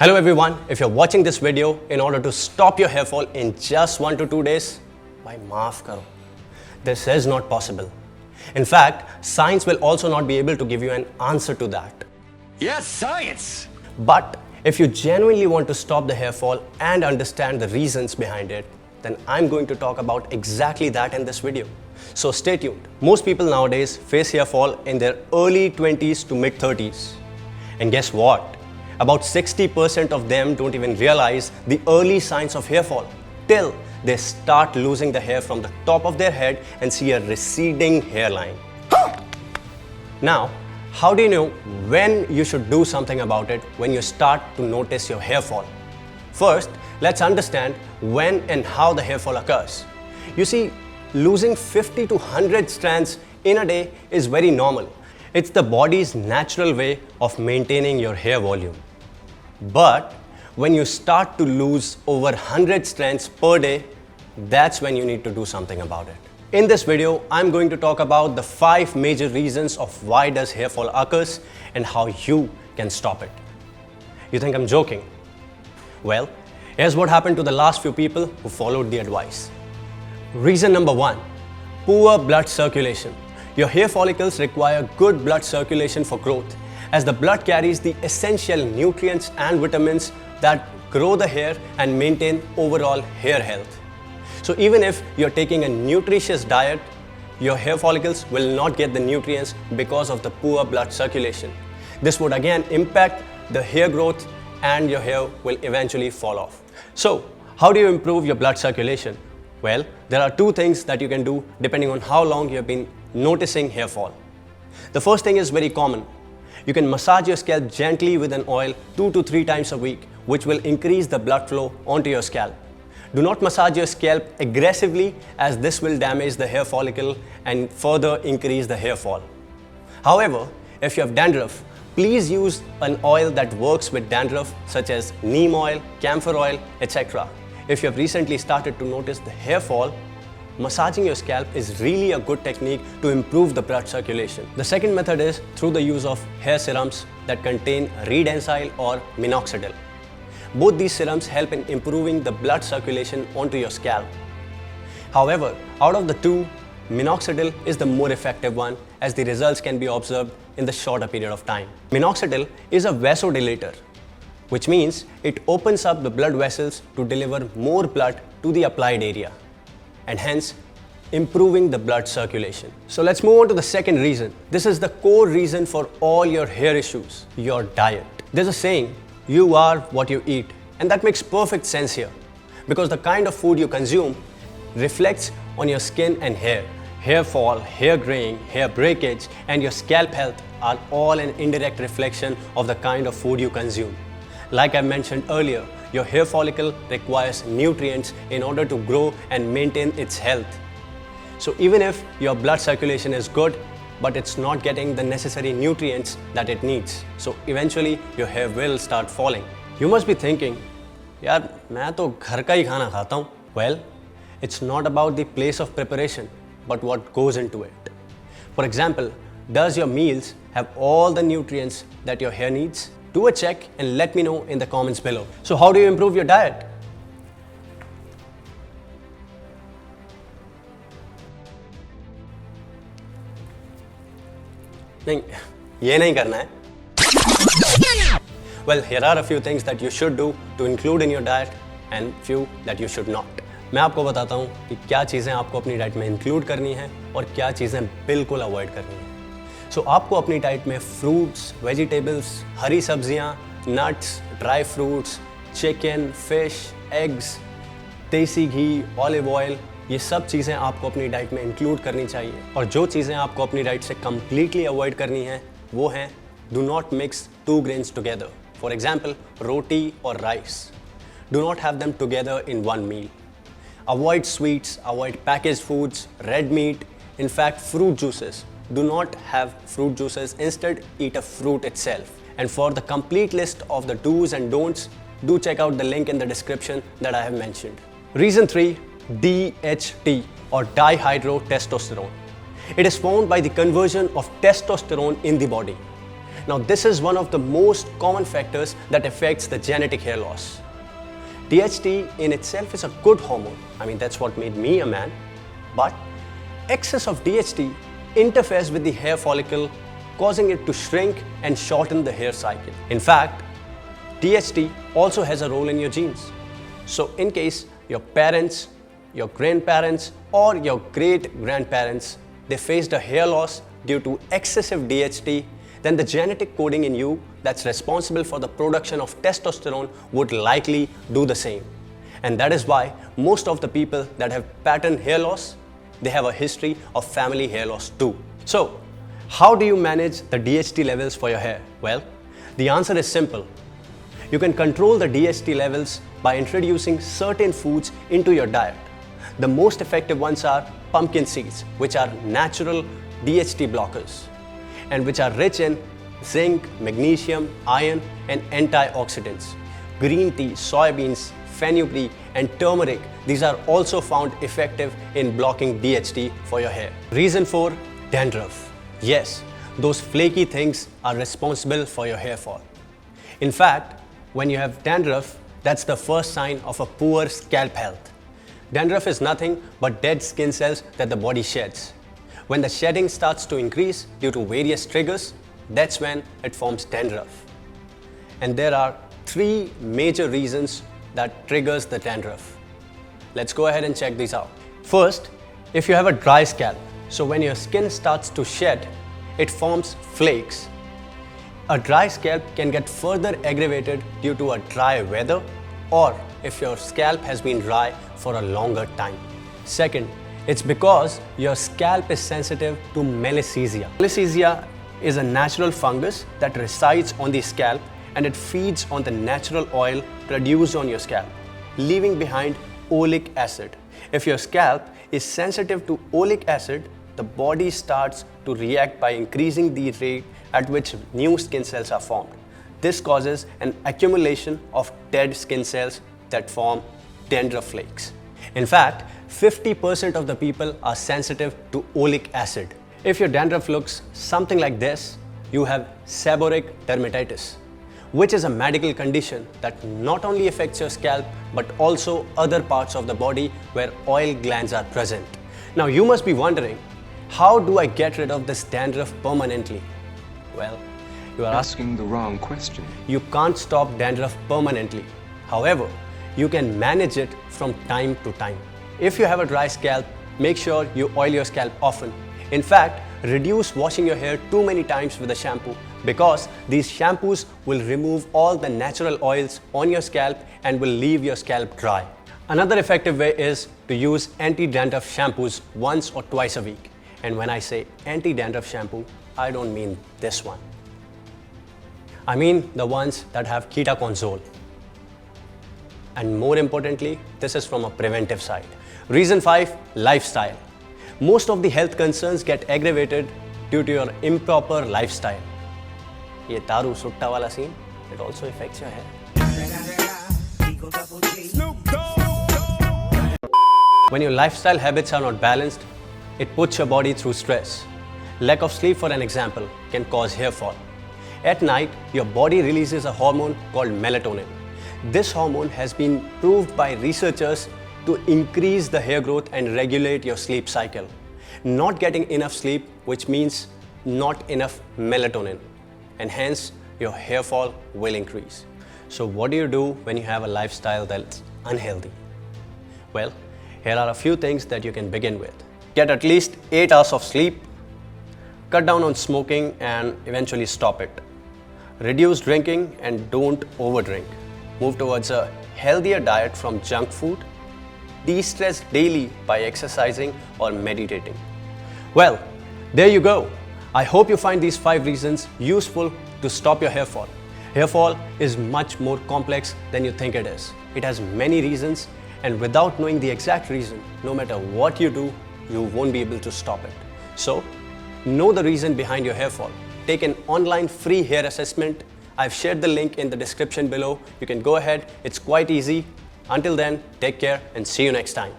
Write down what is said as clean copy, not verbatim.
Hello everyone, if you're watching this video in order to stop your hair fall in just 1 to 2 days, bhai maaf karo. This is not possible. In fact, science will also not be able to give you an answer to that. Yes, science! But if you genuinely want to stop the hair fall and understand the reasons behind it, then I'm going to talk about exactly that in this video. So stay tuned. Most people nowadays face hair fall in their early 20s to mid 30s. And guess what? About 60% of them don't even realize the early signs of hair fall till they start losing the hair from the top of their head and see a receding hairline. Now, how do you know when you should do something about it when you start to notice your hair fall? First, let's understand when and how the hair fall occurs. You see, losing 50 to 100 strands in a day is very normal. It's the body's natural way of maintaining your hair volume. But when you start to lose over 100 strands per day, that's when you need to do something about it. In this video, I'm going to talk about the 5 major reasons of why does hair fall occurs and how you can stop it. You think I'm joking? Well, here's what happened to the last few people who followed the advice. Reason number 1, poor blood circulation. Your hair follicles require good blood circulation for growth, as the blood carries the essential nutrients and vitamins that grow the hair and maintain overall hair health. So even if you're taking a nutritious diet, your hair follicles will not get the nutrients because of the poor blood circulation. This would again impact the hair growth and your hair will eventually fall off. So how do you improve your blood circulation? Well, there are 2 things that you can do depending on how long you have been noticing hair fall. The first thing is very common. You can massage your scalp gently with an oil 2 to 3 times a week, which will increase the blood flow onto your scalp. Do not massage your scalp aggressively, as this will damage the hair follicle and further increase the hair fall. However, if you have dandruff, please use an oil that works with dandruff, such as neem oil, camphor oil, etc. If you have recently started to notice the hair fall, massaging your scalp is really a good technique to improve the blood circulation. The second method is through the use of hair serums that contain reed enzyme or minoxidil. Both these serums help in improving the blood circulation onto your scalp. However, out of the 2, minoxidil is the more effective one, as the results can be observed in the shorter period of time. Minoxidil is a vasodilator, which means it opens up the blood vessels to deliver more blood to the applied area, and hence improving the blood circulation. So let's move on to the second reason. This is the core reason for all your hair issues, your diet. There's a saying, you are what you eat, and that makes perfect sense here, because the kind of food you consume reflects on your skin and hair. Hair fall, hair graying, hair breakage, and your scalp health are all an indirect reflection of the kind of food you consume. Like I mentioned earlier, your hair follicle requires nutrients in order to grow and maintain its health. So even if your blood circulation is good, but it's not getting the necessary nutrients that it needs, so eventually your hair will start falling. You must be thinking, यार मैं तो घर का ही खाना खाता हूँ. Well, it's not about the place of preparation, but what goes into it. For example, does your meals have all the nutrients that your hair needs? Do a check and let me know in the comments below. So how do you improve your diet? नहीं, ये नहीं करना है. Well, here are a few things that you should do to include in your diet and few that you should not. मैं आपको बताता हूँ कि क्या चीज़ें आपको अपनी डाइट में इंक्लूड करनी है और क्या चीज़ें बिल्कुल अवॉइड करनी है. सो आपको अपनी डाइट में फ्रूट्स, वेजिटेबल्स, हरी सब्जियाँ, nuts, dry fruits, chicken, fish, eggs, देसी घी, ऑलिव ऑयल, ये सब चीज़ें आपको अपनी डाइट में इंक्लूड करनी चाहिए. और जो चीज़ें आपको अपनी डाइट से कम्प्लीटली अवॉइड करनी है वो हैं, do not mix 2 grains together. For example, roti और rice. Do not have them together in 1 meal. Avoid sweets, avoid packaged foods, red meat, in fact fruit juices. Do not have fruit juices, instead eat a fruit itself. And for the complete list of the do's and don'ts, do check out the link in the description that I have mentioned. Reason 3, DHT or dihydrotestosterone. It is formed by the conversion of testosterone in the body. Now, this is one of the most common factors that affects the genetic hair loss. DHT in itself is a good hormone. I mean, that's what made me a man. But excess of DHT interferes with the hair follicle, causing it to shrink and shorten the hair cycle. In fact, DHT also has a role in your genes. So in case your parents, your grandparents, or your great-grandparents, they faced a hair loss due to excessive DHT, then the genetic coding in you that's responsible for the production of testosterone would likely do the same. And that is why most of the people that have pattern hair loss, they have a history of family hair loss too. So, how do you manage the DHT levels for your hair? Well, the answer is simple. You can control the DHT levels by introducing certain foods into your diet. The most effective ones are pumpkin seeds, which are natural DHT blockers and which are rich in zinc, magnesium, iron, and antioxidants. Green tea, soybeans, fenugreek, and turmeric, these are also found effective in blocking DHT for your hair. Reason 4, dandruff. Yes, those flaky things are responsible for your hair fall. In fact, when you have dandruff, that's the first sign of a poor scalp health. Dandruff is nothing but dead skin cells that the body sheds. When the shedding starts to increase due to various triggers, that's when it forms dandruff. And there are 3 major reasons that triggers the dandruff. Let's go ahead and check these out. First, if you have a dry scalp, so when your skin starts to shed, it forms flakes. A dry scalp can get further aggravated due to a dry weather or if your scalp has been dry for a longer time. Second, it's because your scalp is sensitive to malassezia. Malassezia is a natural fungus that resides on the scalp and it feeds on the natural oil produced on your scalp, leaving behind oleic acid. If your scalp is sensitive to oleic acid, the body starts to react by increasing the rate at which new skin cells are formed. This causes an accumulation of dead skin cells that form dandruff flakes. In fact, 50% of the people are sensitive to oleic acid. If your dandruff looks something like this, you have seborrheic dermatitis, which is a medical condition that not only affects your scalp but also other parts of the body where oil glands are present. Now you must be wondering, how do I get rid of this dandruff permanently? Well, you are asking the wrong question. You can't stop dandruff permanently. However, you can manage it from time to time. If you have a dry scalp, make sure you oil your scalp often. In fact, reduce washing your hair too many times with a shampoo because these shampoos will remove all the natural oils on your scalp and will leave your scalp dry. Another effective way is to use anti-dandruff shampoos once or twice a week. And when I say anti-dandruff shampoo, I don't mean this one. I mean the ones that have ketoconazole. And more importantly, this is from a preventive side. Reason 5, lifestyle. Most of the health concerns get aggravated due to your improper lifestyle. Ye taru sutta wala scene, it also affects your hair. When your lifestyle habits are not balanced, it puts your body through stress. Lack of sleep, for an example, can cause hair fall. At night, your body releases a hormone called melatonin. This hormone has been proved by researchers to increase the hair growth and regulate your sleep cycle. Not getting enough sleep, which means not enough melatonin, and hence your hair fall will increase. So what do you do when you have a lifestyle that's unhealthy? Well, here are a few things that you can begin with. Get at least 8 hours of sleep. Cut down on smoking and eventually stop it. Reduce drinking and don't overdrink. Move towards a healthier diet from junk food. De-stress daily by exercising or meditating. Well, there you go. I hope you find these 5 reasons useful to stop your hair fall. Hair fall is much more complex than you think it is. It has many reasons, and without knowing the exact reason, no matter what you do, you won't be able to stop it. So, know the reason behind your hair fall. Take an online free hair assessment. I've shared the link in the description below. You can go ahead. It's quite easy. Until then, take care and see you next time.